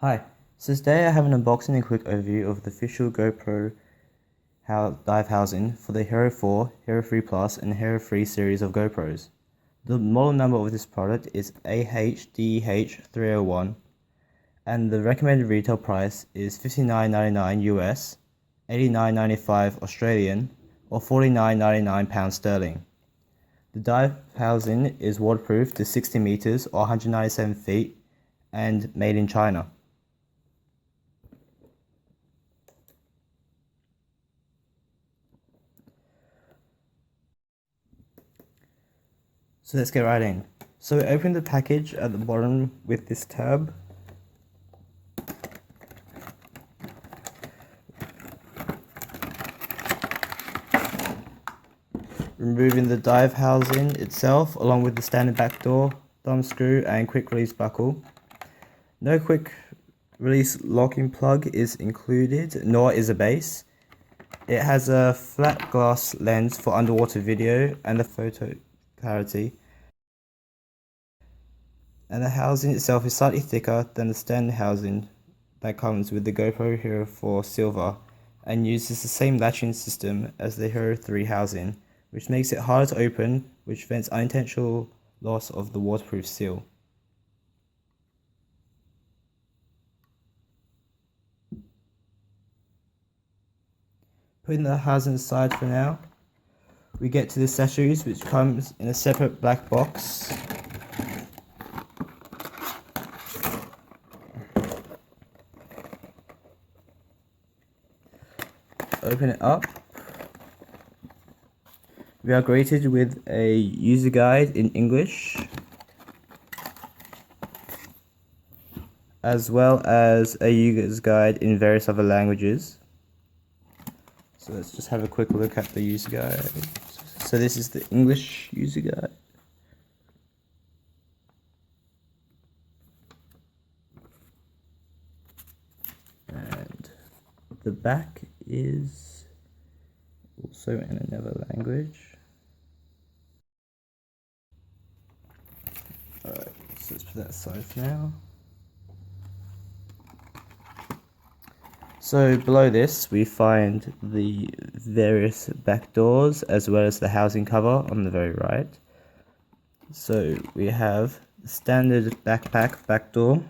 Hi, so today I have an unboxing and quick overview of the official GoPro Dive Housing for the Hero 4, Hero 3 Plus and Hero 3 series of GoPros. The model number of this product is AHDEH-301 and the recommended retail price is $59.99 US, $89.95 Australian or £49.99 sterling. The dive housing is waterproof to 60 meters or 197 feet and made in China. So let's get right in. So we open the package at the bottom with this tab. Removing the dive housing itself along with the standard back door, thumb screw and quick release buckle. No quick release locking plug is included, nor is a base. It has a flat glass lens for underwater video and the photo clarity. And the housing itself is slightly thicker than the standard housing that comes with the GoPro Hero 4 Silver and uses the same latching system as the Hero 3 housing, which makes it harder to open, which prevents unintentional loss of the waterproof seal. Putting the housing aside for now, we get to the accessories, which comes in a separate black box. Open it up. We are greeted with a user guide in English, as well as a user's guide in various other languages. So let's just have a quick look at the user guide. So this is the English user guide. And the back is also in another language. Alright, so let's put that aside for now. So below this we find the various back doors as well as the housing cover on the very right. So we have the standard BacPac back door,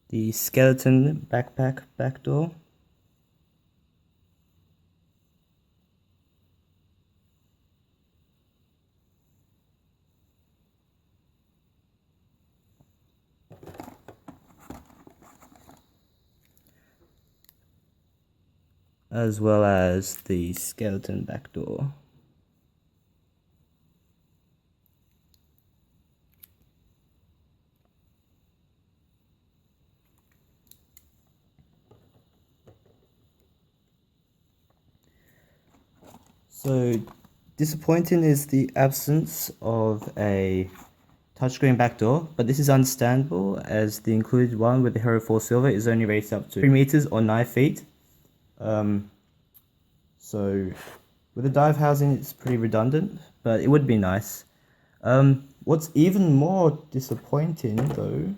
the skeleton backpack back door, as well as the skeleton back door. So disappointing is the absence of a touchscreen backdoor, but this is understandable as the included one with the Hero 4 Silver is only rated up to 3 meters or 9 feet. So with the dive housing it's pretty redundant, but it would be nice. What's even more disappointing though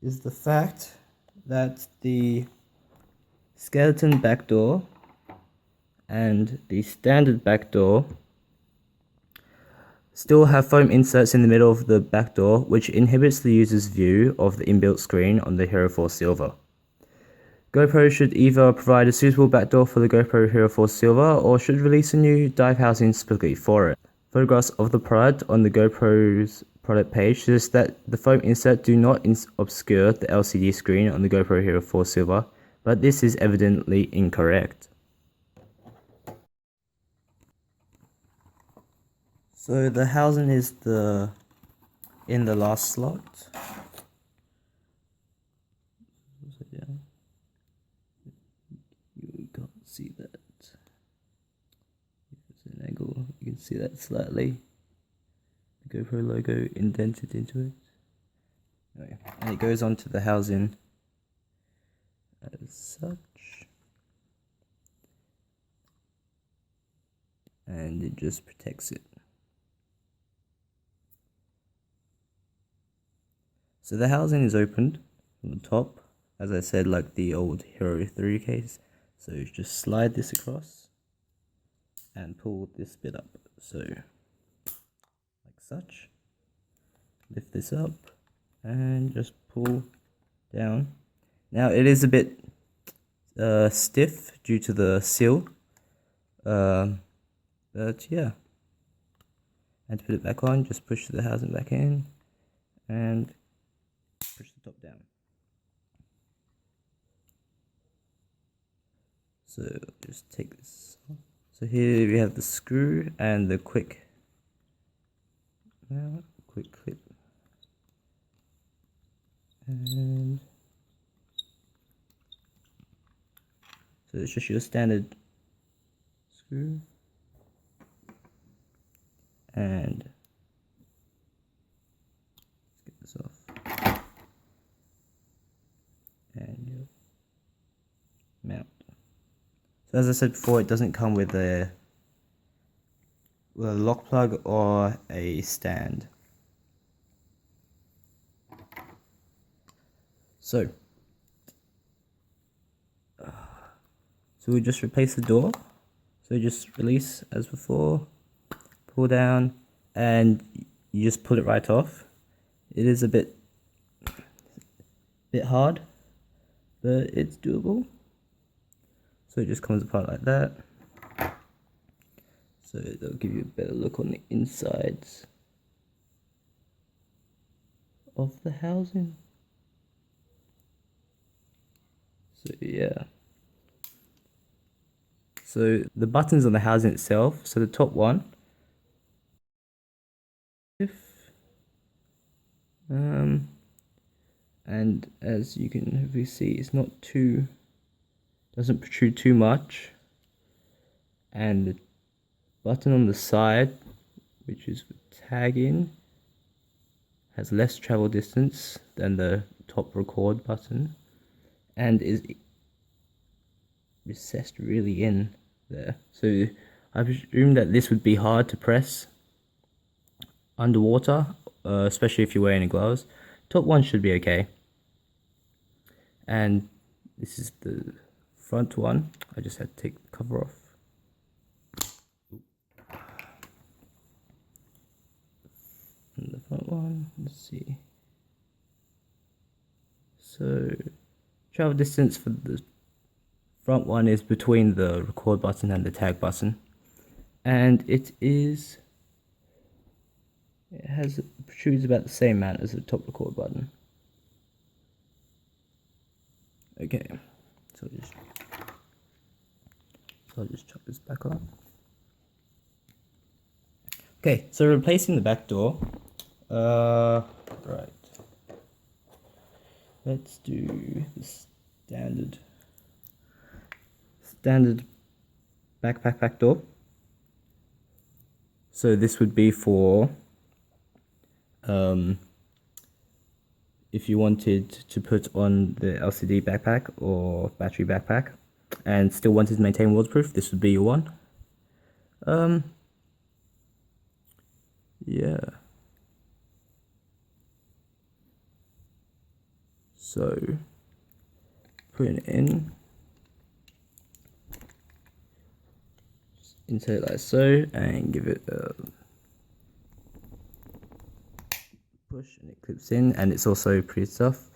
is the fact that the skeleton backdoor and the standard backdoor still have foam inserts in the middle of the backdoor, which inhibits the user's view of the inbuilt screen on the Hero 4 Silver. GoPro should either provide a suitable backdoor for the GoPro Hero 4 Silver or should release a new dive housing specifically for it. Photographs of the product on the GoPro's product page suggest that the foam insert do not obscure the LCD screen on the GoPro Hero 4 Silver, but this is evidently incorrect. So the housing is in the last slot. So yeah, you can't see that. There's an angle, you can see that slightly. The GoPro logo indented into it. Anyway. and it goes onto the housing as such, and it just protects it. So the housing is opened from the top, as I said, like the old Hero 3 case. So you just slide this across and pull this bit up, so like such. Lift this up and just pull down. Now it is a bit stiff due to the seal, but yeah. And to put it back on, just push the housing back in and push the top down. So just take this off. So here we have the screw and the quick clip, and so it's just your standard screw, and let's get this off, and your mount. So as I said before, it doesn't come with a lock plug or a stand. So we just replace the door. So you just release as before, pull down, and you just pull it right off. It is a bit hard, but it's doable. So it just comes apart like that. So it'll give you a better look on the insides of the housing. So yeah. So the buttons on the housing itself, so the top one, and as you can hopefully see, it's not too, doesn't protrude too much, and the button on the side, which is for tagging, has less travel distance than the top record button, and is recessed really in there. So I presume that this would be hard to press underwater, especially if you're wearing gloves. Top one should be okay. And this is the front one. I just had to take the cover off. And the front one, let's see. So travel distance for the front one is between the record button and the tag button, and it protrudes about the same amount as the top record button. Okay, so I'll just chuck this back on. Okay, so replacing the back door. Right. Let's do the standard BacPac backdoor. So this would be for if you wanted to put on the LCD backpack or battery backpack and still wanted to maintain waterproof, this would be your one. Yeah. So putting it in, just insert it like so, and give it a push, and it clips in, and it's also pretty tough.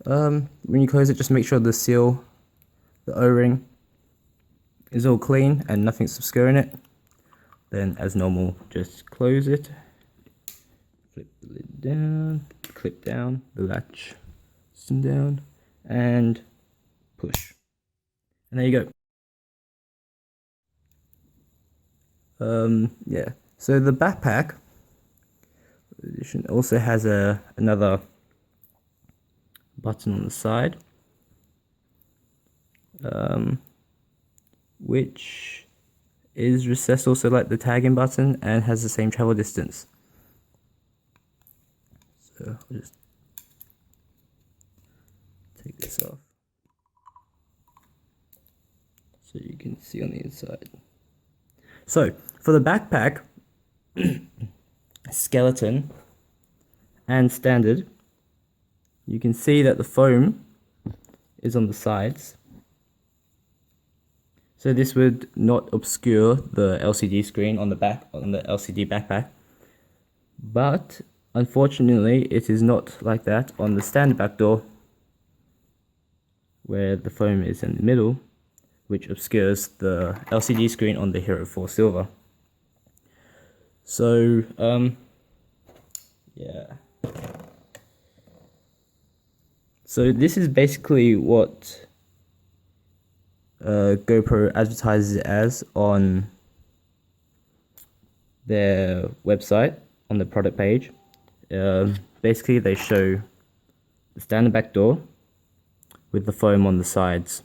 When you close it, just make sure the seal, the O-ring, is all clean and nothing's obscuring it. Then, as normal, just close it, flip the lid down, clip down the latch down, and push, and there you go. Yeah, so the BacPac edition also has another button on the side, which is recessed also like the tagging button and has the same travel distance. So I'll just so you can see on the inside. So for the BacPac, Skeleton and Standard, you can see that the foam is on the sides, so this would not obscure the LCD screen on the back, on the LCD BacPac. But unfortunately it is not like that on the Standard Backdoor, where the foam is in the middle, which obscures the LCD screen on the Hero 4 Silver. So yeah, so this is basically what GoPro advertises it as on their website, on the product page. Basically they show the Standard Backdoor with the foam on the sides,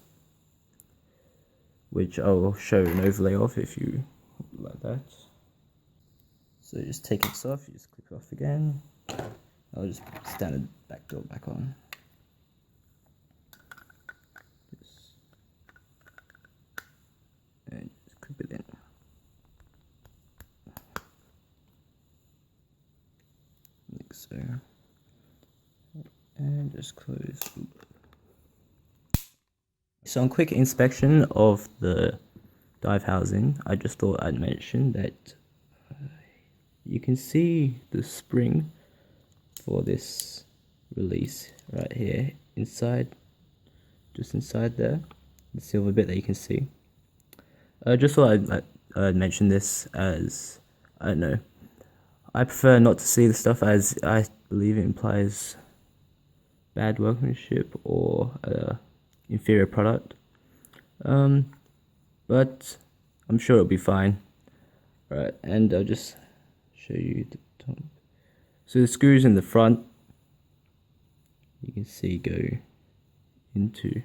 which I'll show an overlay of if you like that. So just take this off, you just click it off again. I'll just put the Standard Backdoor back on. And just clip it in. Like so. And just close. So on quick inspection of the dive housing, I just thought I'd mention that you can see the spring for this release right here inside, just inside there, the silver bit that you can see. I just thought I'd mention this, as I don't know, I prefer not to see the stuff, as I believe it implies bad workmanship or inferior product, but I'm sure it'll be fine. Right, and I'll just show you the top. So the screws in the front, you can see, go into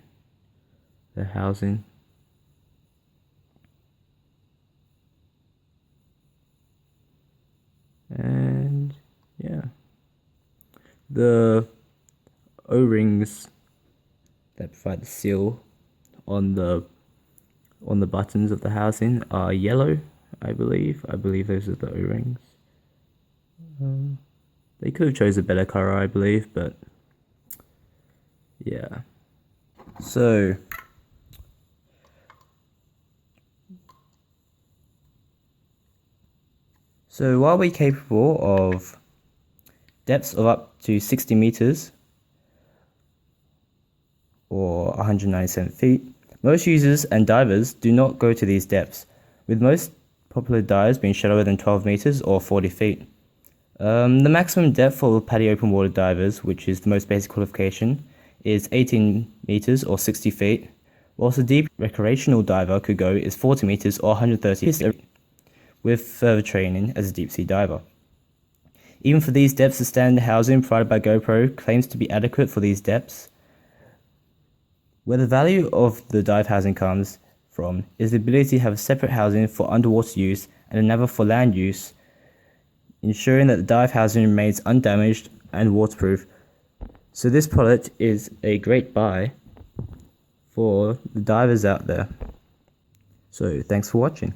the housing. And yeah, the O-rings that provide the seal on the buttons of the housing are yellow, I believe. I believe those are the O-rings. They could have chose a better color, I believe, but yeah. So while we're capable of depths of up to 60 meters or 197 feet, most users and divers do not go to these depths, with most popular dives being shallower than 12 meters or 40 feet. The maximum depth for PADI open water divers, which is the most basic qualification, is 18 meters or 60 feet, whilst a deep recreational diver could go is 40 meters or 130 feet, with further training as a deep sea diver. Even for these depths, the standard housing provided by GoPro claims to be adequate for these depths. Where the value of the dive housing comes from is the ability to have a separate housing for underwater use and another for land use, ensuring that the dive housing remains undamaged and waterproof. So this product is a great buy for the divers out there. So thanks for watching.